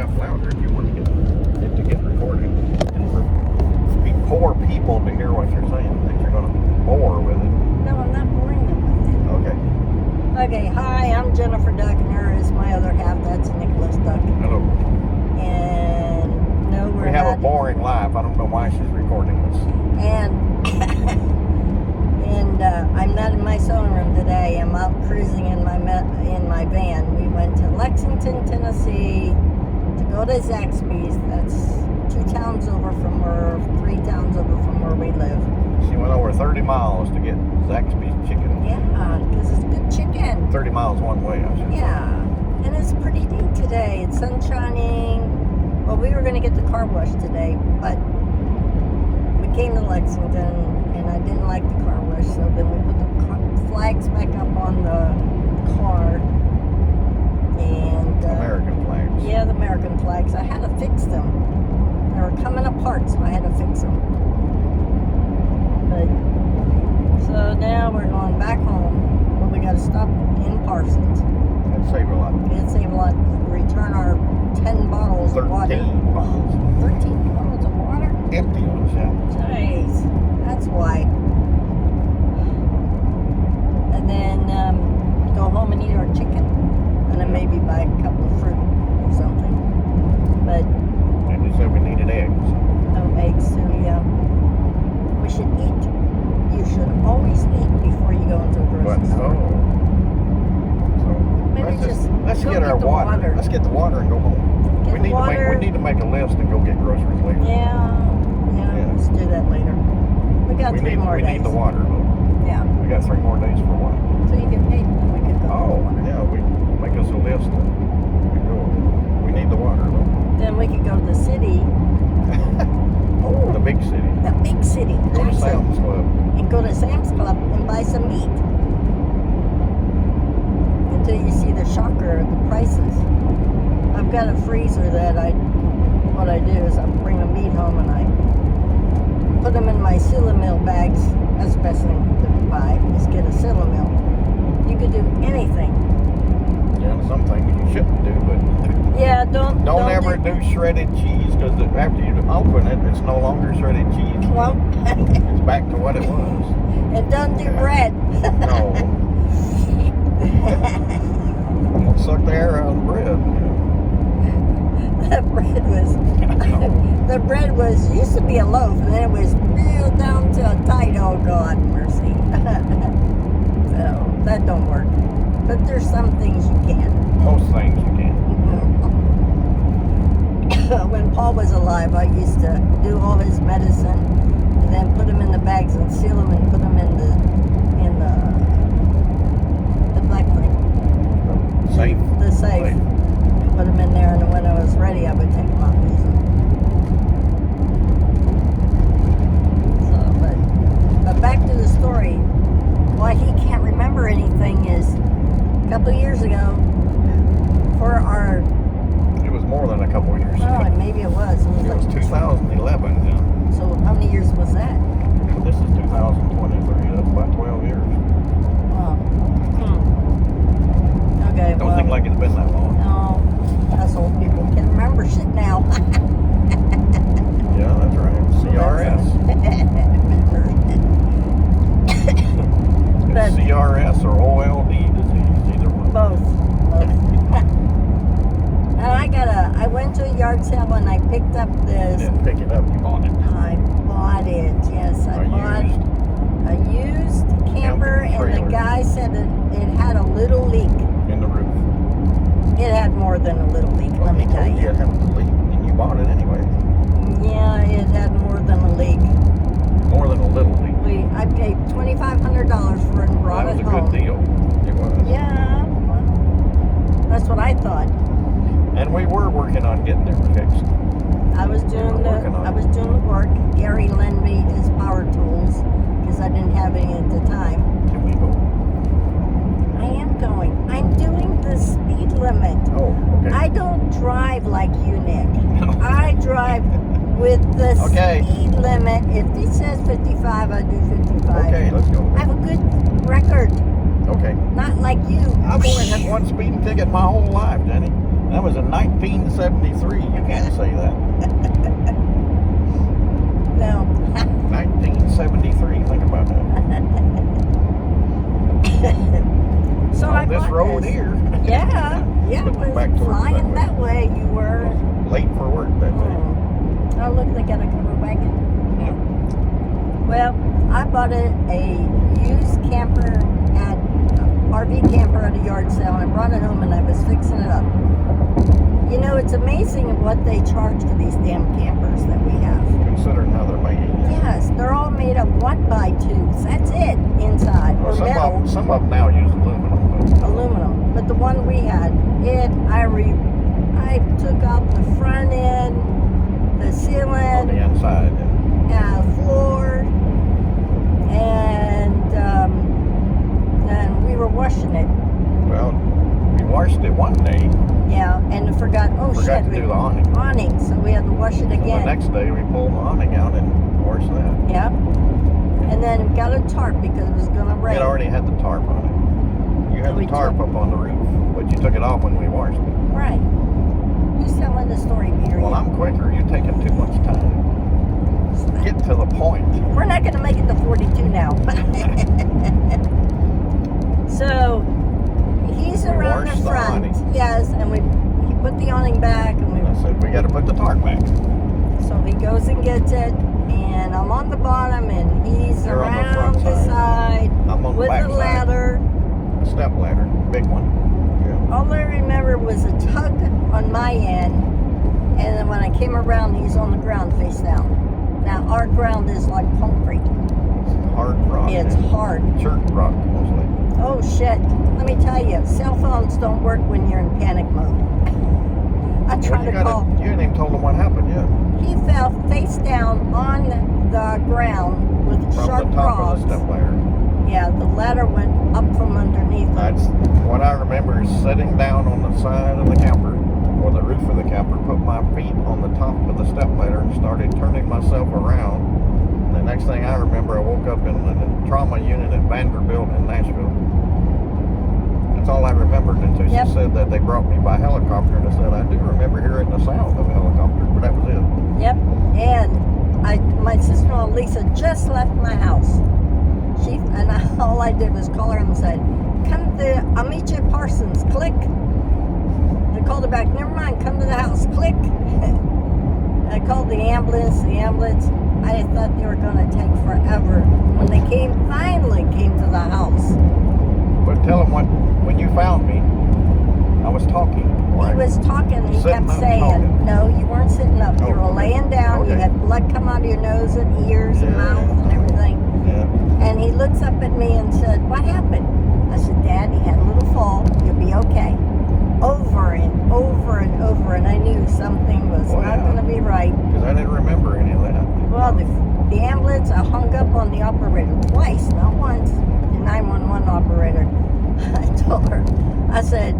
half louder if you want to get it to get recorded. And for poor people to hear what you're saying, that you're going to bore with it. No, I'm not boring them with Okay. it. Okay, hi, I'm Jennifer Duck, and here is my other half. That's Nicholas Duck. Hello. And no, We have a boring life. I don't know why she's recording this. And I'm not in my sewing room today. I'm out cruising in my van. We went to Lexington, Tennessee to go to Zaxby's. That's 3 towns over from where we live. She went over 30 miles to get Zaxby's chicken. Yeah, because it's good chicken. 30 miles one way, I should say. Yeah, and it's pretty neat today. It's sun shining. Well, we were going to get the car wash today, but we came to Lexington, and I didn't like the car wash, so then we put the flags back up on the car. And American flags. Yeah, the American flags. I had to fix them. They were coming apart, so I had to fix them. But so now we're going back home. But we got to stop in Parsons. That'd save a lot. It'd save a lot. Return our 10 bottles of water. 13 bottles. 13 bottles of water? Empty ones, yeah. Jeez, that's why. And then go home and eat our chicken. And then maybe buy a couple of fruit or something. But And you said we needed eggs. eggs too, yeah. We should eat. You should always eat before you go into a grocery store. Maybe Let's go get our the water. Let's get the water and go home. We need to make a list and go get groceries later. Yeah, let's do that later. We got 3 more days. We need the water though. Yeah. We got 3 more days for what? So you get paid and we could go get the water. Yeah, we make us a list and we go. We need the water though. Then we could go to the city. The big city. The big city. Go to Sam's Club. And go to Sam's Club and buy some meat. Until you see the shocker of the prices. I've got a freezer that what I do is I bring the meat home and I put them in my Silamil bags. That's the best thing to buy, is get a Silamil. You could do anything. Yeah, some things you shouldn't do, but yeah, don't ever do shredded cheese, because after you open it, it's no longer shredded cheese. Well, it's back to what it was. And don't do bread. No. I'm gonna suck the air out of the bread. The bread used to be a loaf, and then it was real down to a tight. Oh God, mercy. So that don't work. But there's some things you can. Most things you can. When Paul was alive, I used to do all his medicine and then put them in the bags and seal them and put them in the black thing. Safe. The safe. And put them in there, and when I was ready, I would take them out and use them. So, but back to the story. Why he can't remember anything is a couple of years ago for our... It was more than a couple of years ago. Maybe it was. It was 2011, yeah. So how many years was that? This is 2023. That's about 12 years. Oh. Okay, Don't think like it's been that long. No, us old people can remember shit now. Yeah, that's right. CRS. But CRS or OLD disease, either one. both. And I went to a yard sale and I picked up this. You didn't pick it up, you bought it. I bought it, yes. I bought a used camper, and the guy said it had a little leak. In the roof. It had more than a little leak, let me tell you. It had a leak, and you bought it anyway. Yeah, it had more than a leak. More than a little leak. I paid $2,500 for it and brought it home. That was a good deal. It was. Yeah, well, that's what I thought. And we were working on getting it fixed. I was doing the work. Gary lent me his power tools because I didn't have any at the time. Can we go? I am going. I'm doing the speed limit. Oh, okay. I don't drive like you, Nick. I drive with the speed limit. If it says 55, I do 55. Okay, let's go. I have a good record. Okay. Not like you. I've only had one speeding ticket my whole life, Jenny. That was in 1973. You can't say that. No. 1973. Think about that. So On I this bought road this. here. Yeah, it was Back towards flying that that way. You were. Late for work that day. Oh, look, they got a covered wagon. Yeah. Well, I bought a used camper at RV camper at a yard sale, and I brought it home and I was fixing it up. You know, it's amazing what they charge for these damn campers that we have. Considering how they're made. Yes, they're all made of 1x2s. That's it inside, or metal. Some of them now use aluminum. Aluminum. But the one we had, I took off the front end, the On ceiling, the inside. floor, and we were washing it. Well, we washed it one day. Yeah, and forgot to do the awning. Awning, so we had to wash it So again. the next day we pulled the awning out and washed that. Yeah. And then got a tarp because it was going to rain. It already had the tarp on it. You had the tarp up on the roof, but you took it off when we washed it. Right. Who's telling the story, Mary? Well, I'm quicker. You're taking too much time. Get to the point. We're not going to make it to 42 now. So he's around the front. Yes, and he put the awning back, and I said we got to put the tarp back. So he goes and gets it, and I'm on the bottom, and he's You're on the around front the side I'm on the with back a side. ladder. A step ladder, big one. Yeah. All I remember was a tug on my end, and then when I came around, he's on the ground face down. Now our ground is like concrete. It's hard rock. It's hard. Church rock mostly. Oh shit! Let me tell you, cell phones don't work when you're in panic mode. I tried to call. You hadn't even told him what happened yet. He fell face down on the ground with From sharp the top rocks. of the step ladder. Yeah, the ladder went up from underneath. That's what I remember is sitting down on the side of the camper, or the roof of the camper, put my feet on the top of the step ladder and started turning myself around. The next thing I remember, I woke up in the trauma unit at Vanderbilt in Nashville. That's all I remembered until she said that they brought me by helicopter, and I said, I do remember hearing the sound of a helicopter, but that was it. Yep, and my sister-in-law Lisa just left my house. All I did was call her and said, I'll meet you at Parsons, click. I called her back, never mind, come to the house, click. I called the ambulance, I thought they were going to take forever. When they finally came to the house. But tell them when you found me, I was talking. Right? He was talking, he Sitting kept up saying, talking. no, you weren't sitting up, you Oh, were laying down, okay. you had blood come out of your nose and ears and mouth and everything. Yeah. And he looks up at me and said, what happened? I said, Dad, he had a little fall. You'll be okay. Over and over and over. And I knew something was not going to be right. Because I didn't remember any of that. Well, the ambulance, I hung up on the operator twice, not once. The 911 operator. I told her, I said,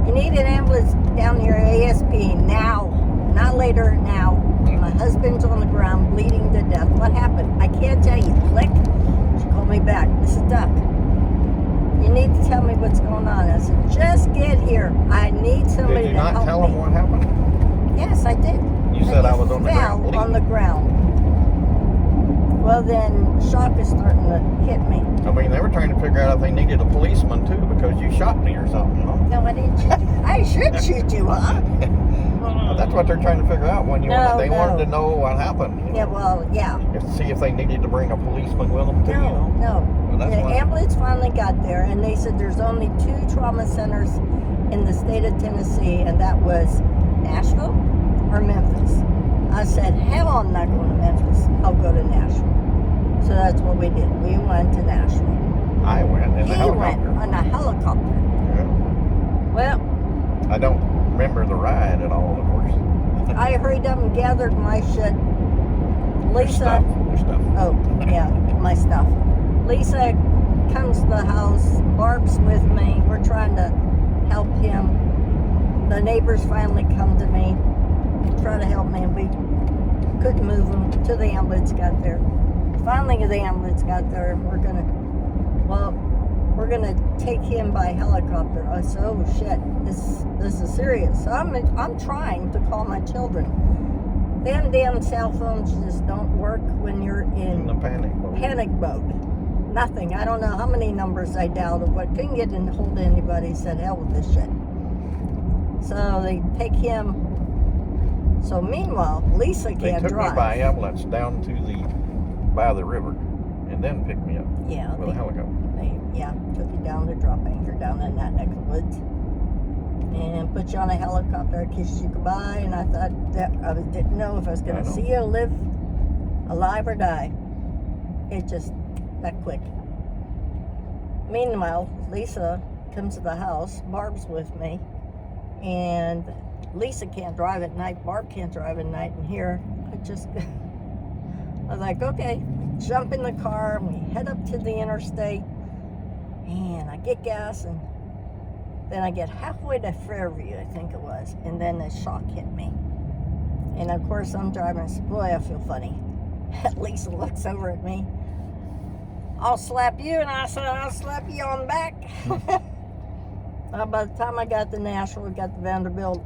you need an ambulance down here at ASP now. Not later, now. My husband's on the ground, bleeding to death. What happened? I can't tell you. Click. She called me back. Mrs. Duck, you need to tell me what's going on. I said, just get here. I need somebody to help me. Did you not tell him what happened? Yes, I did. You said I was on the ground. Fell on the ground. Well, then shock is starting to hit me. I mean, they were trying to figure out if they needed a policeman too because you shot me or something, you know? No, I didn't shoot you. I should shoot you, huh? That's what they're trying to figure out when they wanted to know what happened. Yeah, well, yeah. To see if they needed to bring a policeman with them too. No. Well, The ambulance finally got there, and they said there's only 2 trauma centers in the state of Tennessee, and that was Nashville or Memphis. I said, hell, I'm not going to Memphis. I'll go to Nashville. So that's what we did. We went to Nashville. I went in the helicopter. He went on a helicopter. Yeah. Well, I don't remember the ride at all, of course. I hurried up and gathered my shit. Lisa. Your stuff. Oh, yeah, my stuff. Lisa comes to the house, Barb's with me. We're trying to help him. The neighbors finally come to me, try to help me, and we couldn't move him till the ambulance got there. Finally, the ambulance got there, and we're gonna, well, we're gonna take him by helicopter. I said, oh shit, this is serious. So I'm trying to call my children. Them damn cell phones just don't work when you're in the panic mode. Nothing. I don't know how many numbers I dialed, but couldn't get in hold of anybody. Said hell with this shit. So they take him. So meanwhile, Lisa can't drive. They took me by ambulance down to by the river, and then picked me up. Yeah. With a helicopter. Took you down to drop anchor down in that neck of the woods, and put you on a helicopter, kissed you goodbye, and I thought that I didn't know if I was going to see you live, alive or die. It just that quick. Meanwhile, Lisa comes to the house. Barb's with me, and Lisa can't drive at night. Barb can't drive at night, and here I was like, okay, jump in the car, and we head up to the interstate, and I get gas, and then I get halfway to Fairview, I think it was, and then the shock hit me. And of course, I'm driving, I said, boy, I feel funny. Lisa looks over at me. I'll slap you, and I said, I'll slap you on the back. By the time I got to Nashville, we got to Vanderbilt,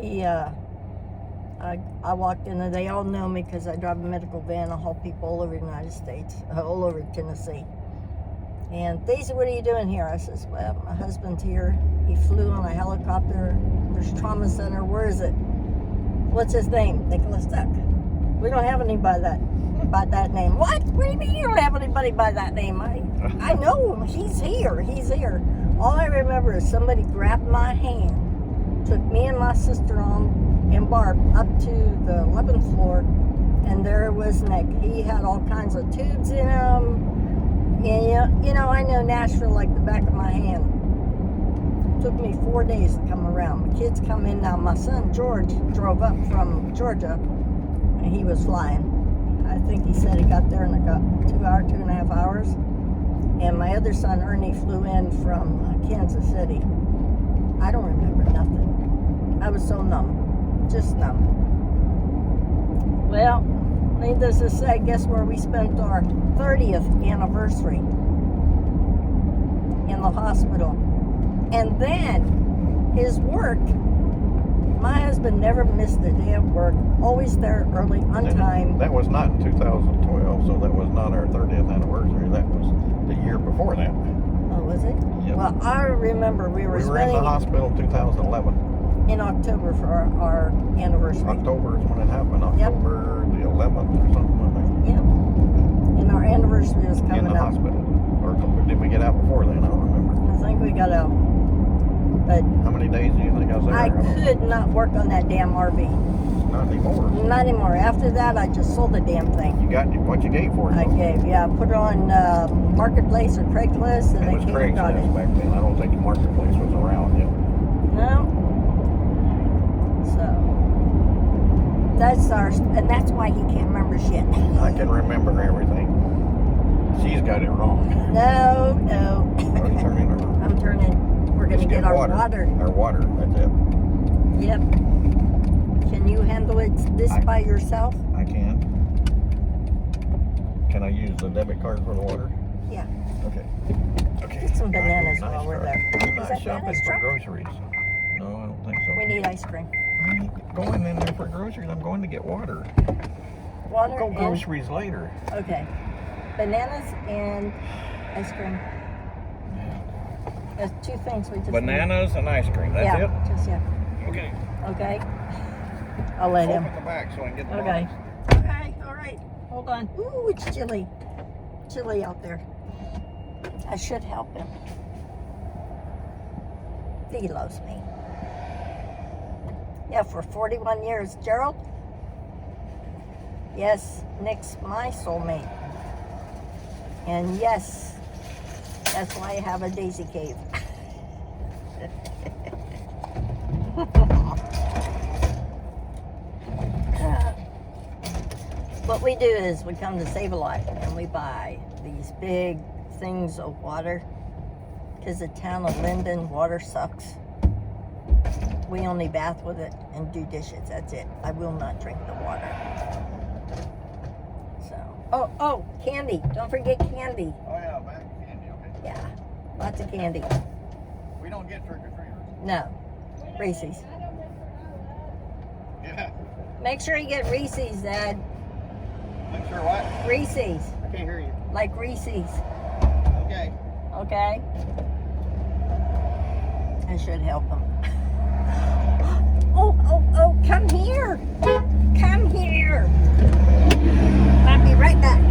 and I walked in, and they all know me because I drive a medical van. I haul people all over the United States, all over Tennessee. And they said, what are you doing here? I says, well, my husband's here. He flew on a helicopter. There's trauma center. Where is it? What's his name? Nicholas Duck. We don't have anybody by that name. What? What do you mean you don't have anybody by that name? I know him. He's here. He's here. All I remember is somebody grabbed my hand, took me and my sister and Barb up to the 11th floor, and there was Nick. He had all kinds of tubes in him. And you know, I know Nashville like the back of my hand. Took me 4 days to come around. The kids come in now. My son George drove up from Georgia, and he was flying. I think he said he got there in about 2.5 hours. And my other son Ernie flew in from Kansas City. I don't remember nothing. I was so numb, just numb. Well, needless to say, guess where we spent our 30th anniversary? In the hospital. And then his work, my husband never missed a day of work, always there early, on time. That was not in 2012, so that was not our 30th anniversary. That was the year before that. Oh, was it? Yep. Well, I remember we were in the hospital in 2011. In October for our anniversary. October is when it happened. October the 11th or something like that. Yep. And our anniversary was coming up. In the hospital. Or did we get out before then? I don't remember. I think we got out. But how many days do you think I was there? I could not work on that damn RV. Not anymore. Not anymore. After that, I just sold the damn thing. You got what you gave for it? I gave, put it on Marketplace or Craigslist, and they came and got it. Back then. I don't think Marketplace was around yet. No. So that's why he can't remember shit. I can remember everything. She's got it wrong. No. Are you turning her? I'm turning. We're going to get our water. Our water, that's it. Yep. Can you handle this by yourself? I can. Can I use the debit card for the water? Yeah. Okay. Get some bananas while we're there. We're Is not that shopping Nana's for truck? groceries. No, I don't think so. We need ice cream. I ain't going in there for groceries. I'm going to get water. Water We'll go groceries later. Okay. Bananas and ice cream. There's two things we just Bananas and ice cream. That's it? Just Okay. Okay. I'll let him. Open the back so I can get the Okay. box. All right. Hold on. Ooh, it's chilly. Chilly out there. I should help him. He loves me. Yeah, for 41 years. Gerald? Yes, Nick's my soulmate. And yes, that's why I have a daisy cave. What we do is we come to Save a Life and we buy these big things of water because the town of Linden water sucks. We only bath with it and do dishes. That's it. I will not drink the water. So, oh, candy. Don't forget candy. Oh yeah, back candy, okay. Yeah, lots of candy. We don't get trick-or-treaters. No, Reese's. Yeah. Make sure you get Reese's, Dad. Make sure what? Reese's. I can't hear you. Like Reese's. Okay. Okay? I should help him. Oh, come here. Come here. I'll be right back.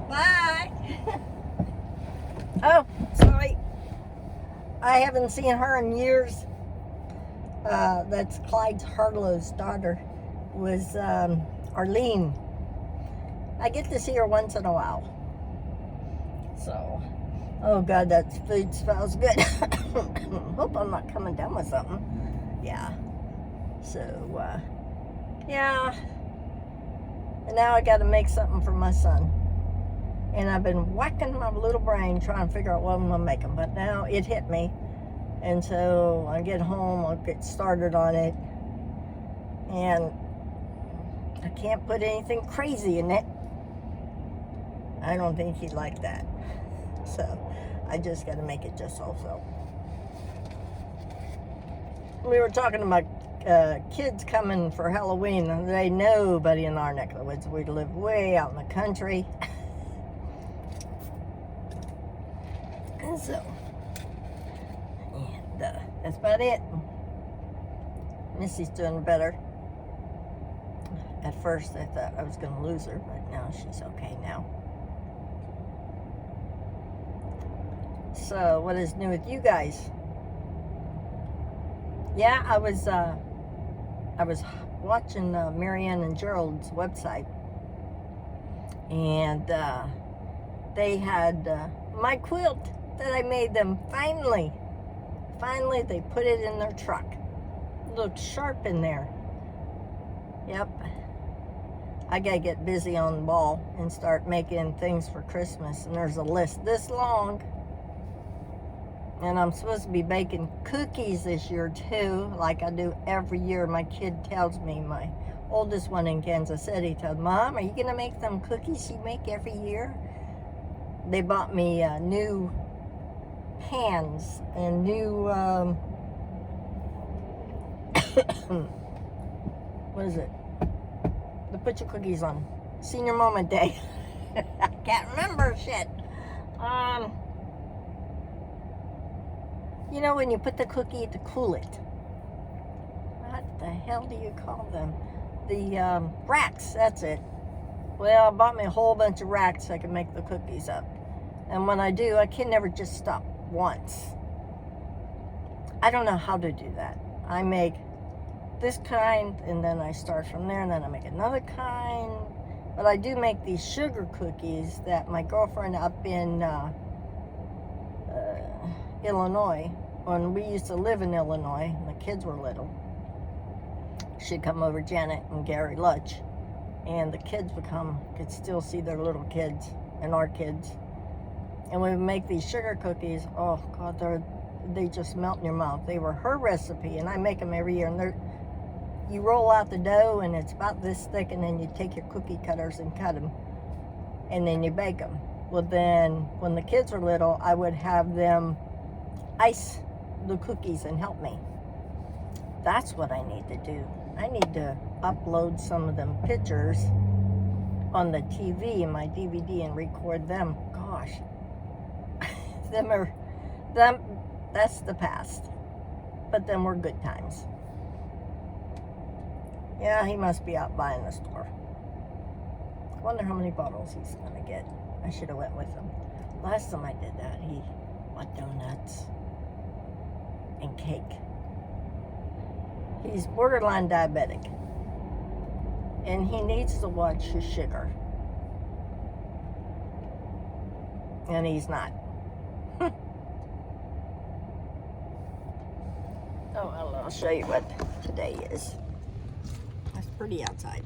Bye. Oh, sorry. I haven't seen her in years. That's Clyde Harlow's daughter. Was Arlene. I get to see her once in a while. So, oh God, that food smells good. Hope I'm not coming down with something. Yeah. So, yeah. And now I got to make something for my son. And I've been whacking my little brain trying to figure out what I'm going to make him. But now it hit me. And so I get home, I'll get started on it. And I can't put anything crazy in it. I don't think he'd like that. So I just got to make it just so. We were talking about kids coming for Halloween. And there ain't nobody in our neck of the woods. We live way out in the country. And so, and that's about it. Missy's doing better. At first I thought I was going to lose her, but now she's okay now. So, what is new with you guys? Yeah, I was watching Marianne and Gerald's website, and they had my quilt that I made them. Finally, they put it in their truck. It looked sharp in there. Yep. I gotta get busy on the ball and start making things for Christmas. And there's a list this long. And I'm supposed to be baking cookies this year too, like I do every year. My kid tells me, my oldest one in Kansas City, tells, Mom, are you gonna make them cookies you make every year? They bought me new pans and new, what is it? To put your cookies on. Senior moment day. I can't remember shit. You know when you put the cookie to cool it. What the hell do you call them? The racks, that's it. Well, I bought me a whole bunch of racks so I can make the cookies up. And when I do, I can never just stop once. I don't know how to do that. I make this kind, and then I start from there, and then I make another kind. But I do make these sugar cookies that my girlfriend up in Illinois, when we used to live in Illinois, and the kids were little, she'd come over, Janet and Gary Lutch, and the kids could still see their little kids and our kids. And we would make these sugar cookies. Oh God, they just melt in your mouth. They were her recipe, and I make them every year. And you roll out the dough, and it's about this thick, and then you take your cookie cutters and cut them, and then you bake them. Well, then when the kids were little, I would have them ice the cookies and help me. That's what I need to do. I need to upload some of them pictures on the TV and my DVD and record them. Gosh, that's the past. But them were good times. Yeah, he must be out buying the store. I wonder how many bottles he's gonna get. I should have went with him. Last time I did that, he bought donuts and cake. He's borderline diabetic, and he needs to watch his sugar, and he's not. Oh, well, I'll show you what today is. It's pretty outside.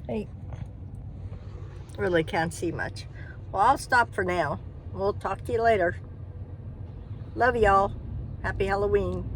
Hey, really can't see much. Well, I'll stop for now. We'll talk to you later. Love y'all. Happy Halloween.